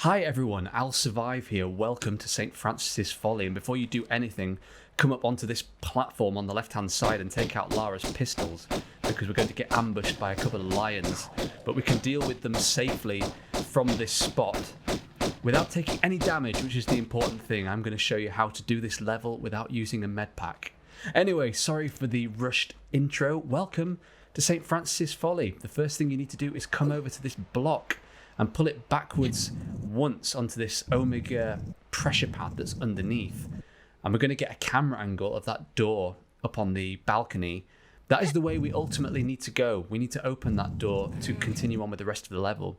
Hi everyone, I'll Survive here. Welcome to St Francis Folly. And before you do anything, come up onto this platform on the left-hand side and take out Lara's pistols, because we're going to get ambushed by a couple of lions. But we can deal with them safely from this spot without taking any damage, which is the important thing. I'm going to show you how to do this level without using a med pack. Anyway, sorry for the rushed intro. Welcome to St Francis Folly. The first thing you need to do is come over to this block and pull it backwards once onto this Omega pressure pad that's underneath. And we're going to get a camera angle of that door up on the balcony. That is the way we ultimately need to go. We need to open that door to continue on with the rest of the level.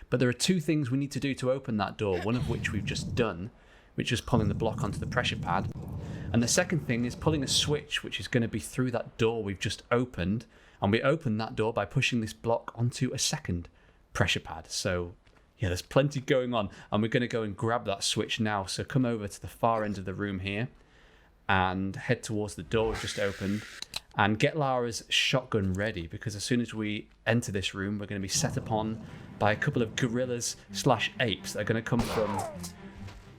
But there are two things we need to do to open that door, one of which we've just done, which is pulling the block onto the pressure pad. And the second thing is pulling a switch, which is going to be through that door we've just opened. And we open that door by pushing this block onto a second pressure pad. So yeah, there's plenty going on, and we're going to go and grab that switch now. So come over to the far end of the room here and head towards the door we've just opened and get Lara's shotgun ready, because as soon as we enter this room, we're going to be set upon by a couple of gorillas slash apes that are going to come from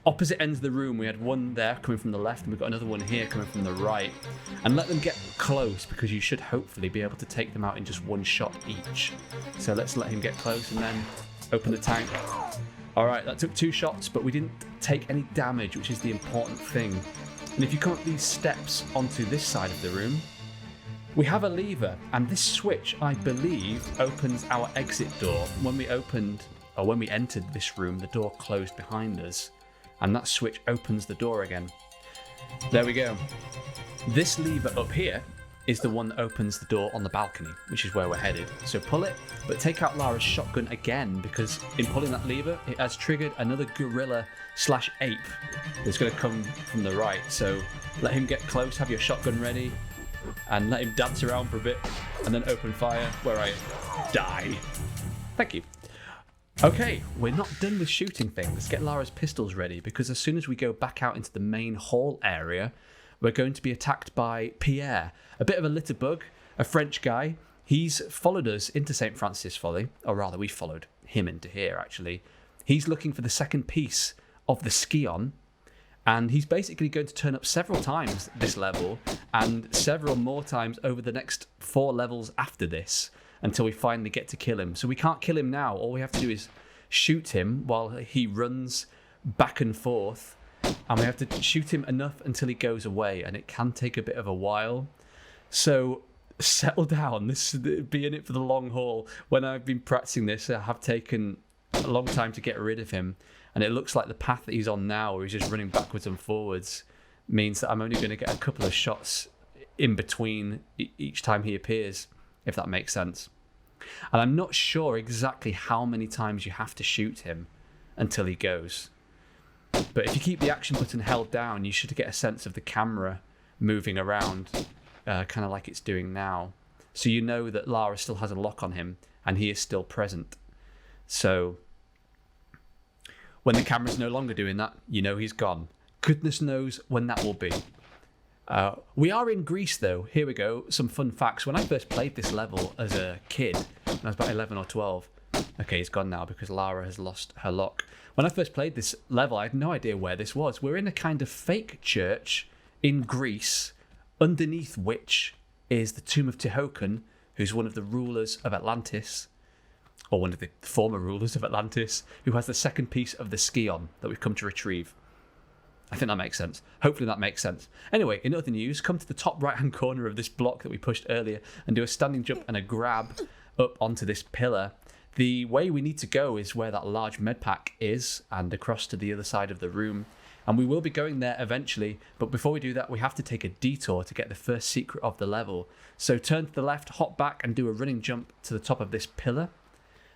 opposite ends of the room. We had one there coming from the left, and we've got another one here coming from the right. And let them get close, because you should hopefully be able to take them out in just one shot each. So let's let him get close and then open the tank. All right, that took 2 shots, but we didn't take any damage, which is the important thing. And if you come up these steps onto this side of the room, we have a lever, and this switch, I believe, opens our exit door. When we entered this room, the door closed behind us, and that switch opens the door again. There we go. This lever up here is the one that opens the door on the balcony, which is where we're headed. So pull it, but take out Lara's shotgun again, because in pulling that lever, it has triggered another gorilla slash ape that's going to come from the right. So let him get close, have your shotgun ready, and let him dance around for a bit, and then open fire where I die. Thank you. Okay, we're not done with shooting things. Let's get Lara's pistols ready, because as soon as we go back out into the main hall area, we're going to be attacked by Pierre, a bit of a litterbug, a French guy. He's followed us into St Francis Folly, or rather we followed him into here actually. He's looking for the second piece of the Skion, and he's basically going to turn up several times this level and several more times over the next 4 levels after this, until we finally get to kill him. So we can't kill him now. All we have to do is shoot him while he runs back and forth, and we have to shoot him enough until he goes away, and it can take a bit of a while. So settle down. This be in it for the long haul. When I've been practicing this, I have taken a long time to get rid of him, and it looks like the path that he's on now, where he's just running backwards and forwards, means that I'm only going to get a couple of shots in between each time he appears, if that makes sense. And I'm not sure exactly how many times you have to shoot him until he goes. But if you keep the action button held down, you should get a sense of the camera moving around, kind of like it's doing now. So you know that Lara still has a lock on him, and he is still present. So when the camera's no longer doing that, you know he's gone. Goodness knows when that will be. We are in Greece though. Here we go. Some fun facts. When I first played this level as a kid, when I was about 11 or 12, okay, it's gone now because Lara has lost her lock. When I first played this level, I had no idea where this was. We're in a kind of fake church in Greece, underneath which is the tomb of Tihokun, who's one of the rulers of Atlantis, or one of the former rulers of Atlantis, who has the second piece of the Skion that we've come to retrieve. I think that makes sense. Hopefully that makes sense. Anyway, in other news, come to the top right-hand corner of this block that we pushed earlier and do a standing jump and a grab up onto this pillar. The way we need to go is where that large med pack is, and across to the other side of the room. And we will be going there eventually, but before we do that, we have to take a detour to get the first secret of the level. So turn to the left, hop back, and do a running jump to the top of this pillar.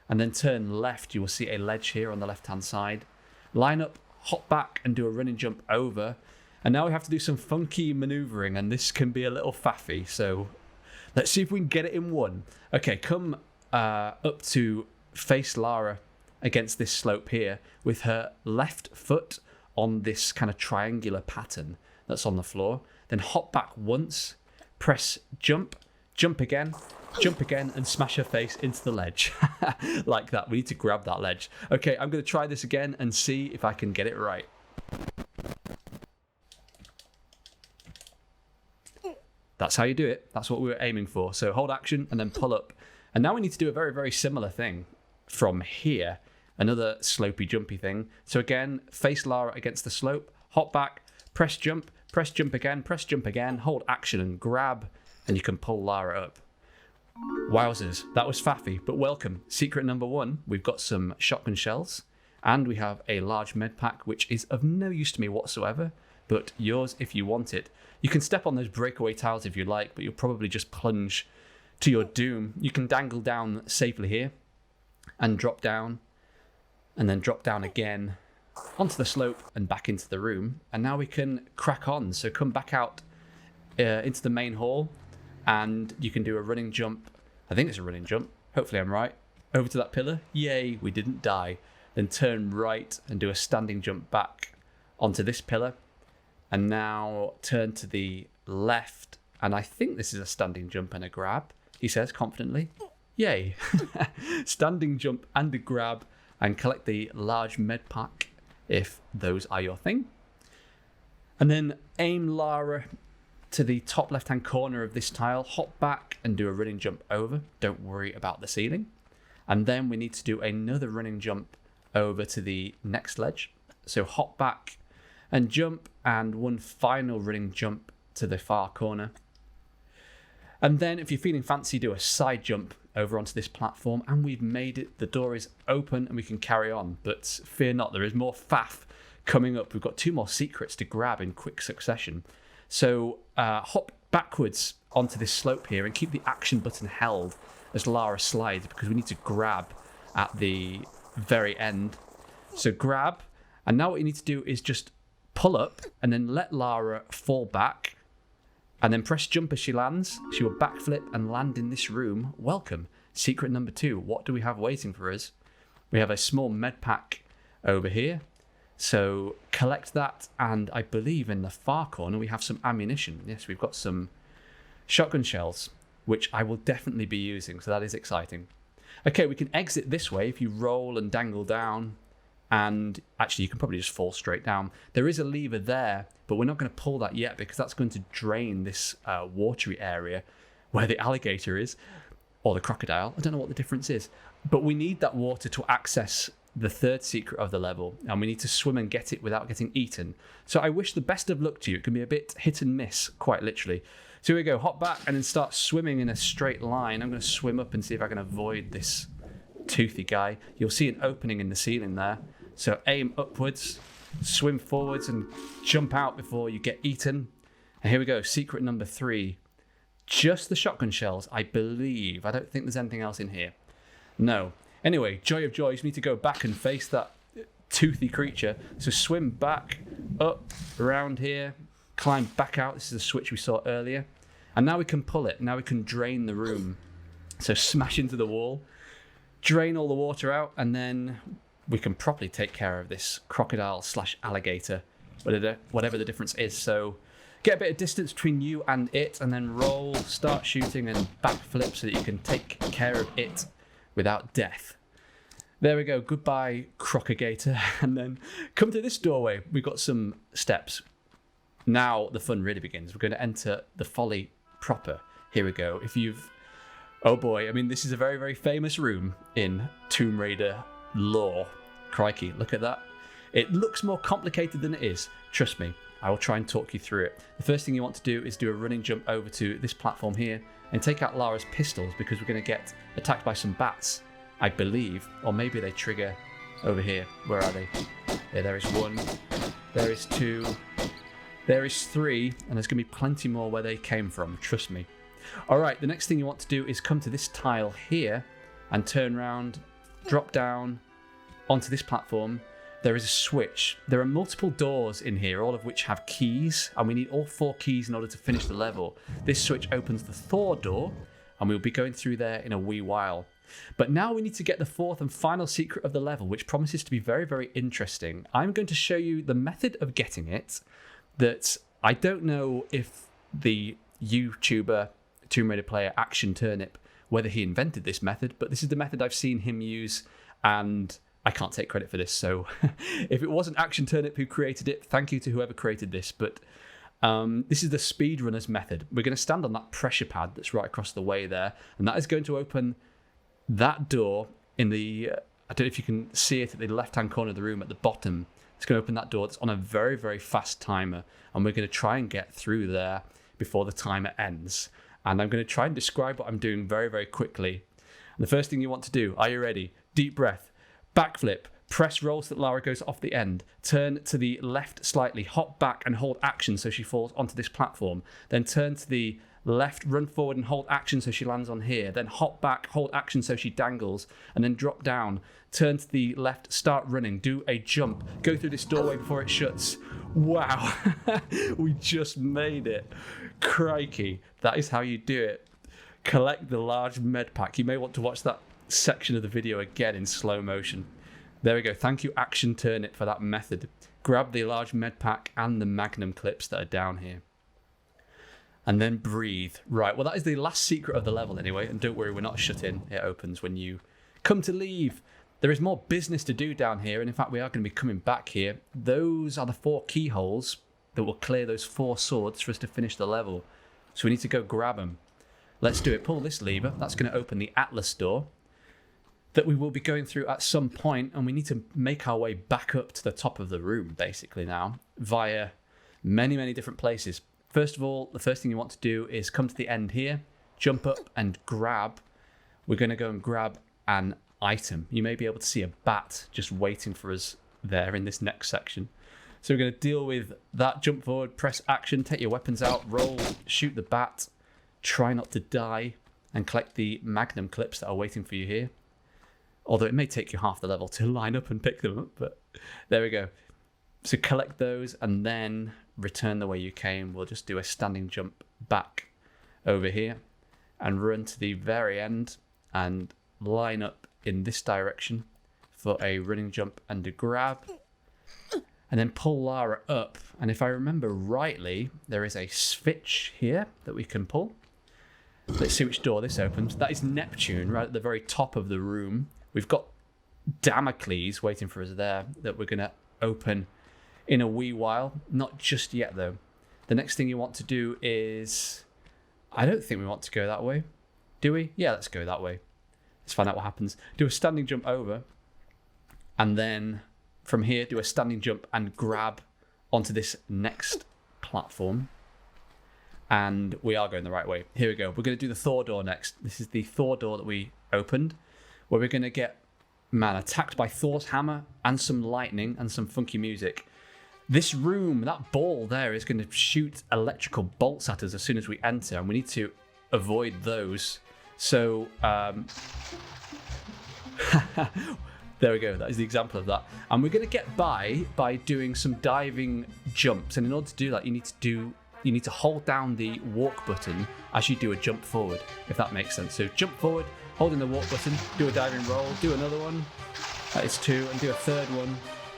And then turn left. You will see a ledge here on the left-hand side. Line up, hop back, and do a running jump over. And now we have to do some funky maneuvering, and this can be a little faffy. So let's see if we can get it in one. Okay, come up to face Lara against this slope here with her left foot on this kind of triangular pattern that's on the floor. Then hop back once, press jump, jump again, jump again, and smash her face into the ledge. Like that. We need to grab that ledge. Okay, I'm going to try this again and see if I can get it right. That's how you do it. That's what we were aiming for. So hold action and then pull up. And now we need to do a very, very similar thing from here. Another slopey, jumpy thing. So again, face Lara against the slope, hop back, press jump again, hold action and grab, and you can pull Lara up. Wowzers, that was faffy, but welcome. Secret number 1, we've got some shotgun shells, and we have a large med pack, which is of no use to me whatsoever, but yours if you want it. You can step on those breakaway tiles if you like, but you'll probably just plunge to your doom. You can dangle down safely here, and drop down, and then drop down again onto the slope and back into the room. And now we can crack on. So come back out into the main hall, and you can do a running jump. I think it's a running jump. Hopefully I'm right. Over to that pillar. Yay, we didn't die. Then turn right and do a standing jump back onto this pillar. And now turn to the left. And I think this is a standing jump and a grab, he says confidently. Yay. Standing jump and a grab, and collect the large med pack if those are your thing. And then aim Lara to the top left hand corner of this tile, hop back and do a running jump over. Don't worry about the ceiling. And then we need to do another running jump over to the next ledge. So hop back and jump, and one final running jump to the far corner. And then if you're feeling fancy, do a side jump over onto this platform, and we've made it. The door is open and we can carry on, but fear not, there is more faff coming up. We've got 2 more secrets to grab in quick succession. So hop backwards onto this slope here and keep the action button held as Lara slides, because we need to grab at the very end. So grab, and now what you need to do is just pull up and then let Lara fall back, and then press jump as she lands. She will backflip and land in this room. Welcome. Secret number 2. What do we have waiting for us? We have a small med pack over here. So collect that, and I believe in the far corner we have some ammunition. Yes, we've got some shotgun shells, which I will definitely be using, so that is exciting. Okay, we can exit this way if you roll and dangle down, and actually you can probably just fall straight down. There is a lever there, but we're not going to pull that yet because that's going to drain this watery area where the alligator is, or the crocodile. I don't know what the difference is, but we need that water to access the 3rd secret of the level, and we need to swim and get it without getting eaten. So I wish the best of luck to you. It can be a bit hit and miss, quite literally. So here we go, hop back and then start swimming in a straight line. I'm going to swim up and see if I can avoid this toothy guy. You'll see an opening in the ceiling there. So aim upwards, swim forwards and jump out before you get eaten. And here we go, secret number 3. Just the shotgun shells, I believe. I don't think there's anything else in here. No. Anyway, joy of joys, you need to go back and face that toothy creature. So swim back, up, around here, climb back out. This is the switch we saw earlier. And now we can pull it. Now we can drain the room. So smash into the wall, drain all the water out, and then we can properly take care of this crocodile / alligator, whatever the difference is. So get a bit of distance between you and it, and then roll, start shooting, and backflip so that you can take care of it without death. There we go. Goodbye, crocagator. And then come to this doorway. We've got some steps. Now the fun really begins. We're going to enter the folly proper. Here we go. Oh boy. I mean, this is a very, very famous room in Tomb Raider lore. Crikey, look at that. It looks more complicated than it is. Trust me, I will try and talk you through it. The first thing you want to do is do a running jump over to this platform here and take out Lara's pistols, because we're going to get attacked by some bats, I believe. Or maybe they trigger over here. Where are they? Yeah, there is 1. There is 2. There is 3. And there's going to be plenty more where they came from. Trust me. Alright, the next thing you want to do is come to this tile here and turn around, drop down onto this platform. There is a switch. There are multiple doors in here, all of which have keys, and we need all 4 keys in order to finish the level. This switch opens the Thor door, and we'll be going through there in a wee while. But now we need to get the 4th and final secret of the level, which promises to be very, very interesting. I'm going to show you the method of getting it that I don't know if the YouTuber Tomb Raider player Action Turnip whether he invented this method, but this is the method I've seen him use, and I can't take credit for this. So if it wasn't Action Turnip who created it, thank you to whoever created this. But this is the speedrunner's method. We're going to stand on that pressure pad that's right across the way there, and that is going to open that door in the, I don't know if you can see it at the left-hand corner of the room at the bottom. It's going to open that door that's on a very, very fast timer, and we're going to try and get through there before the timer ends. And I'm going to try and describe what I'm doing very, very quickly. And the first thing you want to do, are you ready? Deep breath, backflip, press roll so that Lara goes off the end, turn to the left slightly, hop back and hold action so she falls onto this platform, then turn to the left, run forward and hold action so she lands on here, then hop back, hold action so she dangles, and then drop down, turn to the left, start running, do a jump, go through this doorway before it shuts. Wow, we just made it. Crikey, that is how you do it. Collect the large med pack. You may want to watch that section of the video again in slow motion. There we go. Thank you, Action Turnip, for that method. Grab the large med pack and the magnum clips that are down here. And then breathe. Right, well, that is the last secret of the level anyway. And don't worry, we're not shut in. It opens when you come to leave. There is more business to do down here. And in fact, we are going to be coming back here. Those are the 4 keyholes that will clear those 4 swords for us to finish the level. So we need to go grab them. Let's do it. Pull this lever. That's going to open the Atlas door that we will be going through at some point, and we need to make our way back up to the top of the room, basically now, via many, many different places. First of all, the first thing you want to do is come to the end here, jump up and grab. We're going to go and grab an item. You may be able to see a bat just waiting for us there in this next section. So we're going to deal with that, jump forward, press action, take your weapons out, roll, shoot the bat, try not to die, and collect the magnum clips that are waiting for you here. Although it may take you half the level to line up and pick them up, but there we go. So collect those and then return the way you came. We'll just do a standing jump back over here and run to the very end and line up in this direction for a running jump and a grab. And then pull Lara up. And if I remember rightly, there is a switch here that we can pull. Let's see which door this opens. That is Neptune, right at the very top of the room. We've got Damocles waiting for us there that we're going to open in a wee while. Not just yet, though. The next thing you want to do is... I don't think we want to go that way. Do we? Yeah, let's go that way. Let's find out what happens. Do a standing jump over. And then from here, do a standing jump and grab onto this next platform. And we are going the right way. Here we go. We're going to do the Thor door next. This is the Thor door that we opened, where we're going to get, man, attacked by Thor's hammer and some lightning and some funky music. This room, that ball there, is going to shoot electrical bolts at us as soon as we enter, and we need to avoid those. So, there we go. That is the example of that. And we're going to get by doing some diving jumps. And in order to do that, you need to hold down the walk button as you do a jump forward, if that makes sense. So jump forward, holding the walk button, do a diving roll, do another one, that is 2, and do a third one,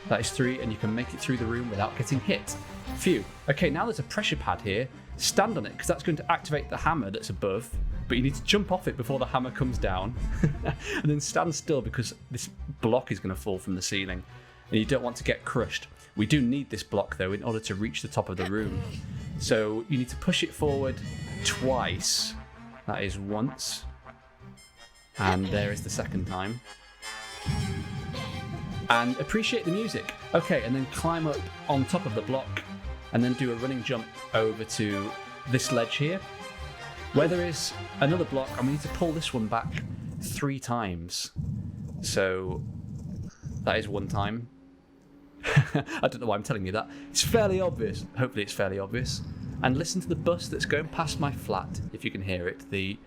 that is 3, and you can make it through the room without getting hit. Phew. Okay, now there's a pressure pad here. Stand on it, because that's going to activate the hammer that's above, but you need to jump off it before the hammer comes down, and then stand still because this block is going to fall from the ceiling, and you don't want to get crushed. We do need this block, though, in order to reach the top of the room. So you need to push it forward twice. That is once. And there is the second time. And appreciate the music. Okay, and then climb up on top of the block and then do a running jump over to this ledge here, where there is another block, and we need to pull this one back 3 times. So that is 1 time. I don't know why I'm telling you that. It's fairly obvious. Hopefully it's fairly obvious. And listen to the bus that's going past my flat, if you can hear it. The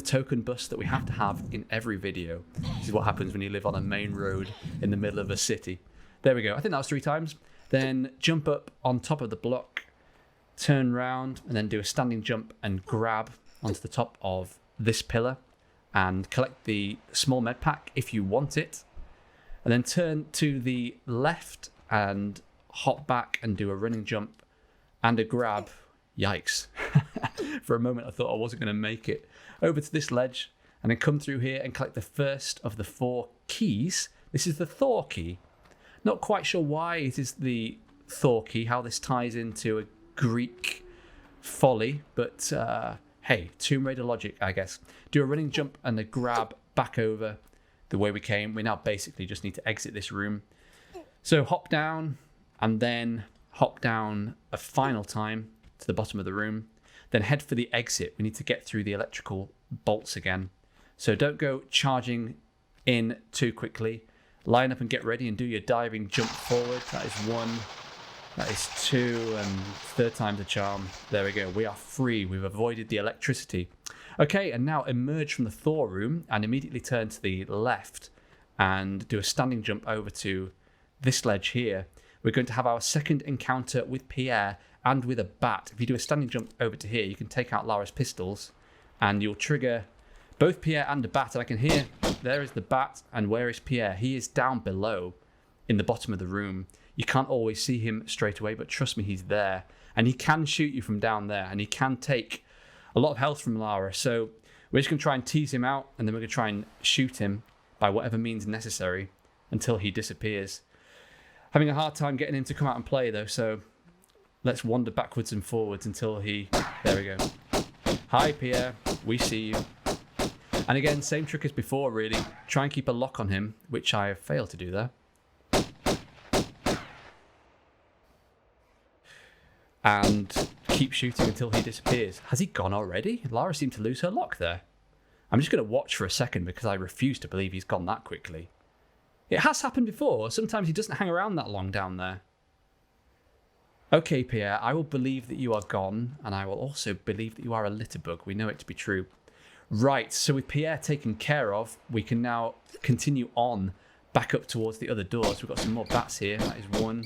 token bus that we have to have in every video. This is what happens when you live on a main road in the middle of a city. There we go. I think that was 3 times. Then jump up on top of the block, turn round, and then do a standing jump and grab onto the top of this pillar and collect the small med pack if you want it. And then turn to the left and hop back and do a running jump and a grab. Yikes. For a moment, I thought I wasn't going to make it. Over to this ledge, and then come through here and collect the first of the 4 keys. This is the Thor key. Not quite sure why it is the Thor key, how this ties into a Greek folly, but hey, Tomb Raider logic, I guess. Do a running jump and a grab back over the way we came. We now basically just need to exit this room. So hop down, and then hop down a final time to the bottom of the room. Then head for the exit. We need to get through the electrical bolts again. So don't go charging in too quickly. Line up and get ready and do your diving jump forward. That is 1. That is 2. And 3rd time's a charm. There we go. We are free. We've avoided the electricity. Okay, and now emerge from the Thor room and immediately turn to the left and do a standing jump over to this ledge here. We're going to have our second encounter with Pierre and with a bat. If you do a standing jump over to here, you can take out Lara's pistols and you'll trigger both Pierre and the bat. And I can hear, there is the bat, and where is Pierre? He is down below in the bottom of the room. You can't always see him straight away, but trust me, he's there. And he can shoot you from down there, and he can take a lot of health from Lara. So we're just going to try and tease him out, and then we're going to try and shoot him by whatever means necessary until he disappears. Having a hard time getting him to come out and play, though, so let's wander backwards and forwards until he... There we go. Hi, Pierre. We see you. And again, same trick as before, really. Try and keep a lock on him, which I have failed to do there. And keep shooting until he disappears. Has he gone already? Lara seemed to lose her lock there. I'm just going to watch for a second because I refuse to believe he's gone that quickly. It has happened before. Sometimes he doesn't hang around that long down there. Okay, Pierre, I will believe that you are gone, and I will also believe that you are a litterbug. We know it to be true. Right, so with Pierre taken care of, we can now continue on back up towards the other doors. We've got some more bats here. That is 1.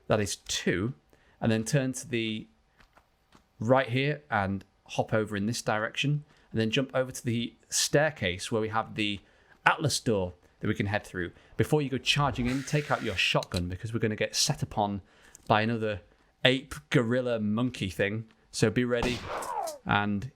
That is 2. And then turn to the right here and hop over in this direction. And then jump over to the staircase where we have the Atlas door that we can head through. Before you go charging in, take out your shotgun because we're going to get set upon by another ape, gorilla, monkey thing. So be ready. And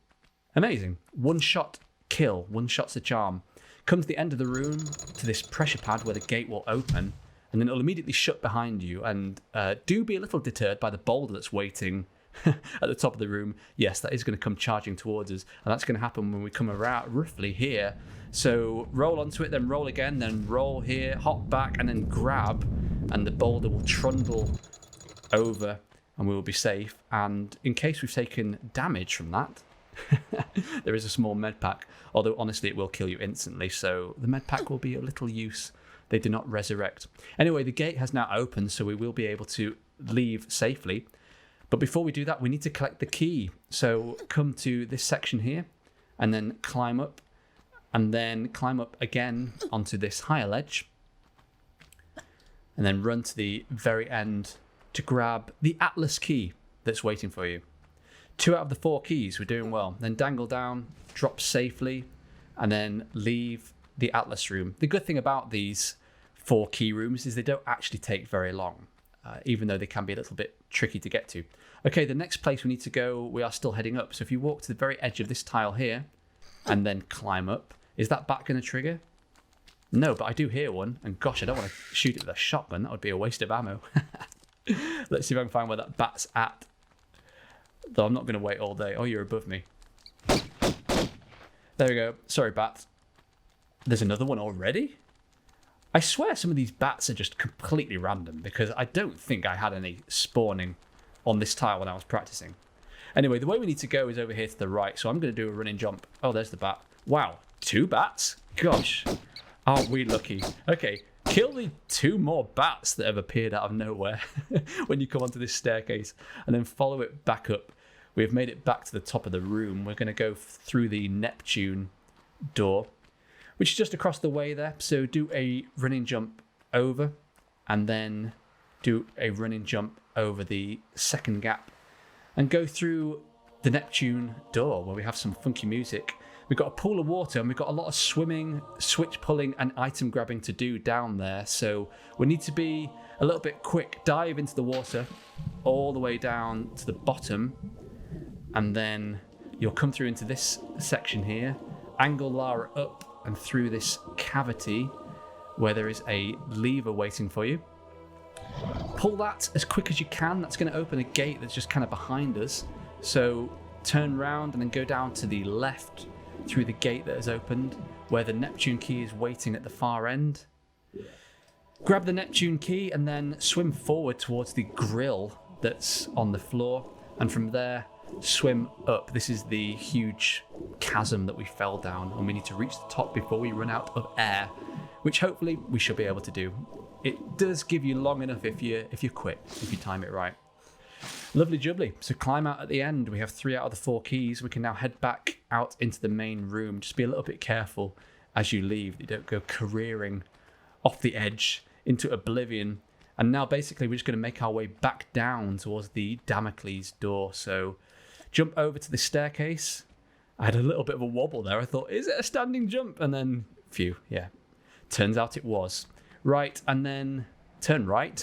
amazing. 1 shot kill. 1 shot's a charm. Come to the end of the room to this pressure pad where the gate will open. And then it'll immediately shut behind you. And do be a little deterred by the boulder that's waiting at the top of the room. Yes, that is going to come charging towards us. And that's going to happen when we come around roughly here. So roll onto it, then roll again, then roll here, hop back, and then grab. And the boulder will trundle over and we will be safe. And in case we've taken damage from that, there is a small med pack. Although honestly, it will kill you instantly. So the med pack will be of little use. They do not resurrect. Anyway, the gate has now opened, so we will be able to leave safely. But before we do that, we need to collect the key. So come to this section here, and then climb up, and then climb up again onto this higher ledge, and then run to the very end to grab the Atlas key that's waiting for you. 2 out of the 4 keys, we're doing well. Then dangle down, drop safely, and then leave the Atlas room. The good thing about these 4 key rooms is they don't actually take very long, even though they can be a little bit tricky to get to. Okay, the next place we need to go, we are still heading up. So if you walk to the very edge of this tile here and then climb up, is that bat going to trigger? No, but I do hear one. And gosh, I don't want to shoot it with a shotgun. That would be a waste of ammo. Let's see if I can find where that bat's at. Though I'm not going to wait all day. Oh, you're above me. There we go. Sorry, bat. There's another one already? I swear some of these bats are just completely random because I don't think I had any spawning on this tile when I was practicing. Anyway, the way we need to go is over here to the right, so I'm going to do a running jump. Oh, there's the bat. Wow, 2 bats? Gosh, aren't we lucky? Okay, kill the 2 more bats that have appeared out of nowhere when you come onto this staircase, and then follow it back up. We've made it back to the top of the room. We're going to go through the Neptune door, which is just across the way there. So do a running jump over, and then do a running jump over the second gap, and go through the Neptune door where we have some funky music. We've got a pool of water, and we've got a lot of swimming, switch pulling, and item grabbing to do down there. So we need to be a little bit quick. Dive into the water all the way down to the bottom, and then You'll come through into this section here, angle Lara up and through this cavity where there is a lever waiting for you. Pull that as quick as you can. That's going to open a gate that's just kind of behind us. So turn round and then go down to the left through the gate that has opened, where the Neptune key is waiting at the far end. Grab the Neptune key and then swim forward towards the grill that's on the floor. And from there, swim up. This is the huge chasm that we fell down, and we need to reach the top before we run out of air, which hopefully we should be able to do. It does give you long enough if you quit, if you time it right. Lovely jubbly. So climb out at the end. We have 3 out of the 4 keys. We can now head back out into the main room. Just be a little bit careful as you leave. You don't go careering off the edge into oblivion. And now basically we're just going to make our way back down towards the Damocles door. So jump over to the staircase. I had a little bit of a wobble there. I thought, is it a standing jump? And then, phew, yeah. Turns out it was. Right, and then turn right.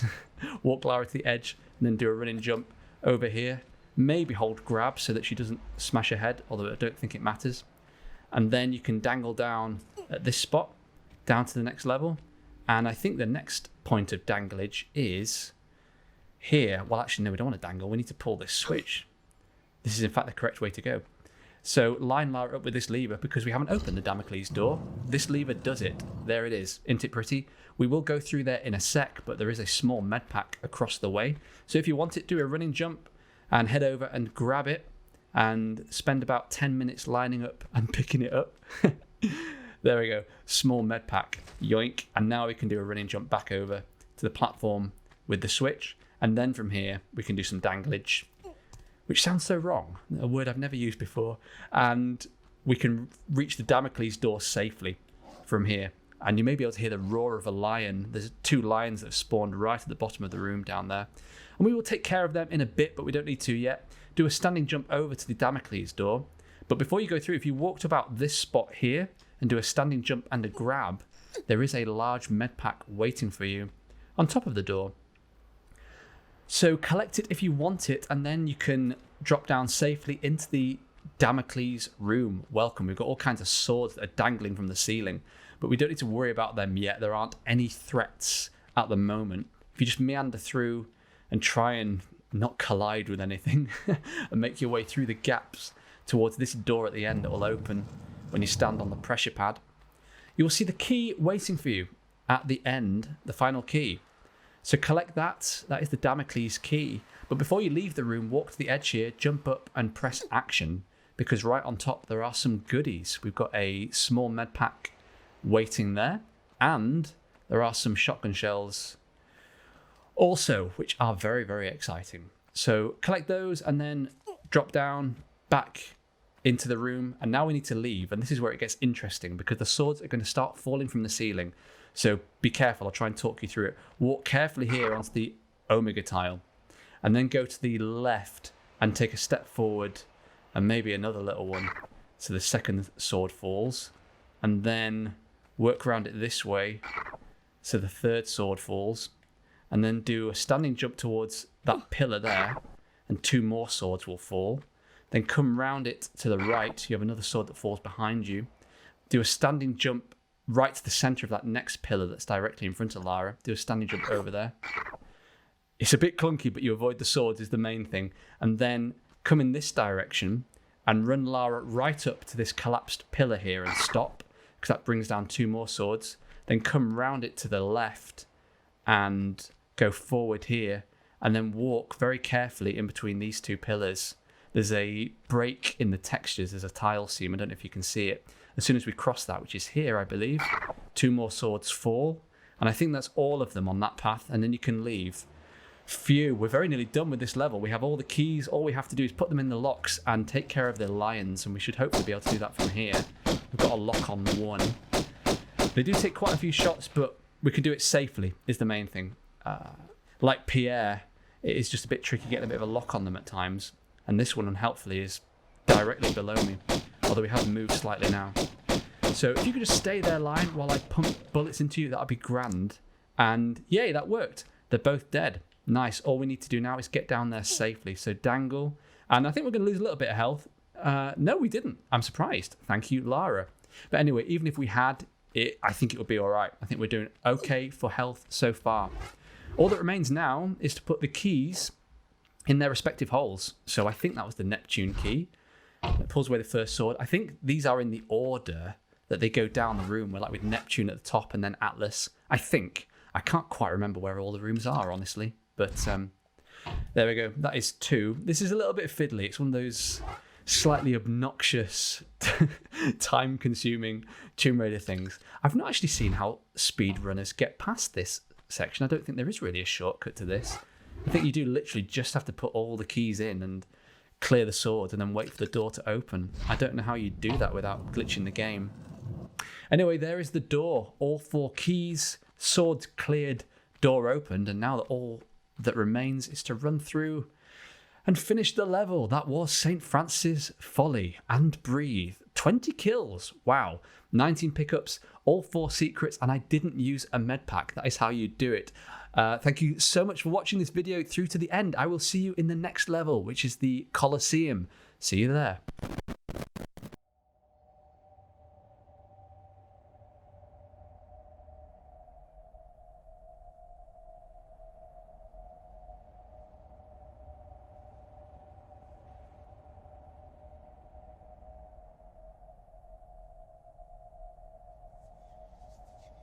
Walk Lara to the edge, and then do a running jump over here. Maybe hold grab so that she doesn't smash her head, although I don't think it matters. And then you can dangle down at this spot, down to the next level. And I think the next point of danglage is here. Well, actually, no, we don't want to dangle. We need to pull this switch. This is, in fact, the correct way to go. So line Lara up with this lever because we haven't opened the Damocles door. This lever does it. There it is. Isn't it pretty? We will go through there in a sec, but there is a small med pack across the way. So if you want it, do a running jump and head over and grab it and spend about 10 minutes lining up and picking it up. There we go. Small med pack. Yoink. And now we can do a running jump back over to the platform with the switch. And then from here, we can do some danglage, which sounds so wrong, a word I've never used before. And we can reach the Damocles door safely from here. And you may be able to hear the roar of a lion. There's 2 lions that have spawned right at the bottom of the room down there. And we will take care of them in a bit, but we don't need to yet. Do a standing jump over to the Damocles door. But before you go through, if you walk to about this spot here and do a standing jump and a grab, there is a large med pack waiting for you on top of the door. So collect it if you want it, and then you can drop down safely into the Damocles room. Welcome. We've got all kinds of swords that are dangling from the ceiling, but we don't need to worry about them yet. There aren't any threats at the moment. If you just meander through and try and not collide with anything and make your way through the gaps towards this door at the end that will open when you stand on the pressure pad, you will see the key waiting for you at the end, the final key. So collect that. That is the Damocles key. But before you leave the room, walk to the edge here, jump up and press action, because right on top there are some goodies. We've got a small med pack waiting there, and there are some shotgun shells also, which are very, very exciting. So collect those and then drop down back into the room. And now we need to leave. And this is where it gets interesting, because the swords are going to start falling from the ceiling. So be careful. I'll try and talk you through it. Walk carefully here onto the Omega tile, and then go to the left and take a step forward and maybe another little one. So the second sword falls, and then work around it this way. So the third sword falls, and then do a standing jump towards that pillar there, and 2 more swords will fall. Then come round it to the right. You have another sword that falls behind you. Do a standing jump right to the centre of that next pillar that's directly in front of Lara. Do a standing jump over there. It's a bit clunky, but you avoid the swords is the main thing. And then come in this direction and run Lara right up to this collapsed pillar here and stop, because that brings down 2 more swords. Then come round it to the left and go forward here, and then walk very carefully in between these 2 pillars. There's a break in the textures. There's a tile seam. I don't know if you can see it. As soon as we cross that, which is here, I believe, 2 more swords fall. And I think that's all of them on that path. And then you can leave. Phew, we're very nearly done with this level. We have all the keys. All we have to do is put them in the locks and take care of the lions. And we should hopefully be able to do that from here. We've got a lock on 1. They do take quite a few shots, but we can do it safely is the main thing. Like Pierre, it is just a bit tricky getting a bit of a lock on them at times. And this one, unhelpfully, is directly below me. Although we have moved slightly now. So if you could just stay there, Lion, while I pump bullets into you, that would be grand. And yay, that worked. They're both dead. Nice. All we need to do now is get down there safely. So dangle. And I think we're going to lose a little bit of health. No, we didn't. I'm surprised. Thank you, Lara. But anyway, even if we had it, I think it would be all right. I think we're doing okay for health so far. All that remains now is to put the keys in their respective holes. So I think that was the Neptune key. That pulls away the first sword. I think these are in the order that they go down the room, where, like, with Neptune at the top and then Atlas. I think. I can't quite remember where all the rooms are, honestly. But there we go. That is 2. This is a little bit fiddly. It's one of those slightly obnoxious, time-consuming Tomb Raider things. I've not actually seen how speedrunners get past this section. I don't think there is really a shortcut to this. I think you do literally just have to put all the keys in and clear the sword and then wait for the door to open. I don't know how you do that without glitching the game. Anyway, there is the door. All 4 keys, sword cleared, door opened, and now all that remains is to run through and finish the level. That was St Francis Folly and breathe. 20 kills. Wow. 19 pickups, all 4 secrets, and I didn't use a med pack. That is how you do it. Thank you so much for watching this video through to the end. I will see you in the next level, which is the Colosseum. See you there.